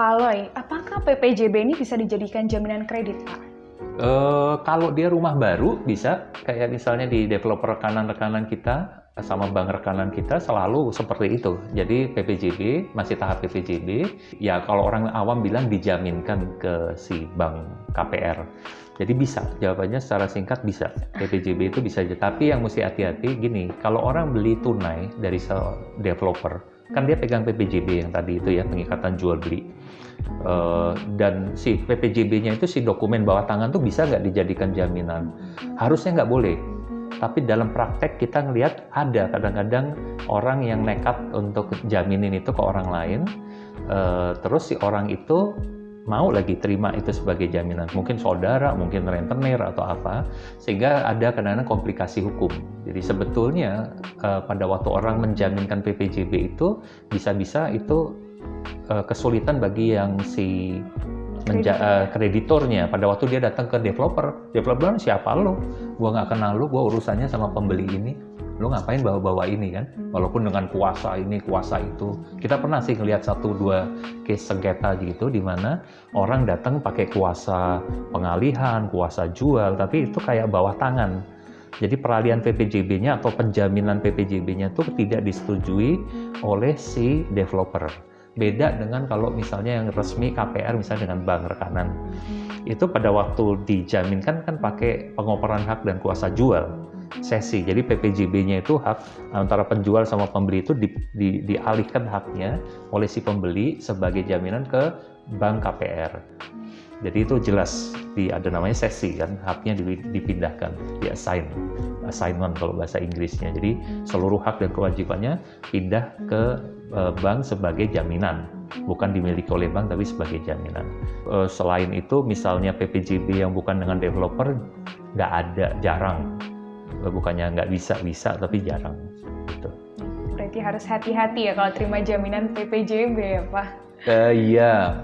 Pak Aloy, apakah PPJB ini bisa dijadikan jaminan kredit, Pak? Kalau dia rumah baru bisa, kayak misalnya di developer rekanan-rekanan kita sama bank rekanan kita selalu seperti itu. Jadi PPJB, masih tahap PPJB, ya kalau orang awam bilang dijaminkan ke si bank KPR. Jadi bisa, jawabannya secara singkat bisa. PPJB itu bisa, tapi yang mesti hati-hati gini, kalau orang beli tunai dari developer, kan dia pegang PPJB yang tadi itu ya, pengikatan jual beli. Dan si PPJB-nya itu, si dokumen bawah tangan tuh bisa nggak dijadikan jaminan? Harusnya nggak boleh. Tapi dalam praktek kita ngelihat ada kadang-kadang orang yang nekat untuk jaminin itu ke orang lain, terus si orang itu mau lagi terima itu sebagai jaminan, mungkin saudara, mungkin rentenir atau apa, sehingga ada kadang-kadang komplikasi hukum. Jadi sebetulnya pada waktu orang menjaminkan PPJB itu bisa-bisa itu kesulitan bagi yang si kreditornya pada waktu dia datang ke developer siapa lo? Gua nggak kenal lo, gua urusannya sama pembeli ini. Lo ngapain bawa-bawa ini kan? Walaupun dengan kuasa ini, kuasa itu. Kita pernah sih ngelihat 1-2 case sengketa gitu di mana orang datang pakai kuasa pengalihan, kuasa jual, tapi itu kayak bawah tangan. Jadi peralihan PPJB-nya atau penjaminan PPJB-nya itu tidak disetujui oleh si developer. Beda dengan kalau misalnya yang resmi KPR misalnya dengan bank rekanan. Itu pada waktu dijaminkan kan pakai pengoperan hak dan kuasa jual. Sesi. Jadi PPJB-nya itu hak antara penjual sama pembeli itu dialihkan haknya oleh si pembeli sebagai jaminan ke bank KPR. Jadi itu jelas ada namanya sesi kan, haknya dipindahkan, assignment kalau bahasa Inggrisnya. Jadi seluruh hak dan kewajibannya pindah ke bank sebagai jaminan, bukan dimiliki oleh bank tapi sebagai jaminan. Selain itu misalnya PPJB yang bukan dengan developer nggak ada, jarang. Bukannya nggak bisa tapi jarang gitu. Berarti harus hati-hati ya kalau terima jaminan PPJB ya Pak? Iya.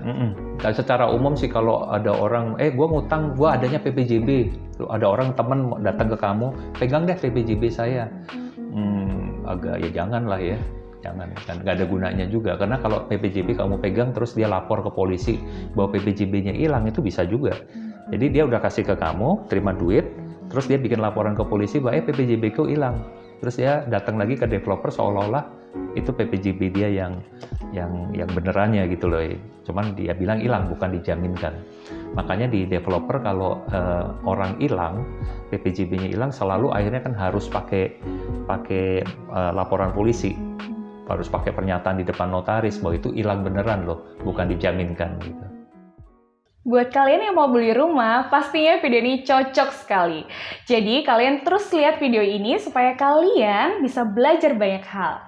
Secara umum sih kalau ada orang, gue ngutang, gue adanya PPJB. Ada orang teman datang ke kamu, pegang deh PPJB saya. Agak ya jangan lah ya. Jangan, kan nggak ada gunanya juga. Karena kalau PPJB kamu pegang terus dia lapor ke polisi bahwa PPJB-nya hilang, itu bisa juga. Jadi dia udah kasih ke kamu, terima duit, terus dia bikin laporan ke polisi bahwa PPJB-ku hilang. Terus dia datang lagi ke developer seolah-olah itu PPJB dia yang benerannya gitu loh. Cuman dia bilang hilang, bukan dijaminkan. Makanya di developer kalau orang hilang, PPJB-nya hilang, selalu akhirnya kan harus pakai laporan polisi. Harus pakai pernyataan di depan notaris bahwa itu hilang beneran loh, bukan dijaminkan gitu. Buat kalian yang mau beli rumah, pastinya video ini cocok sekali. Jadi kalian terus lihat video ini supaya kalian bisa belajar banyak hal.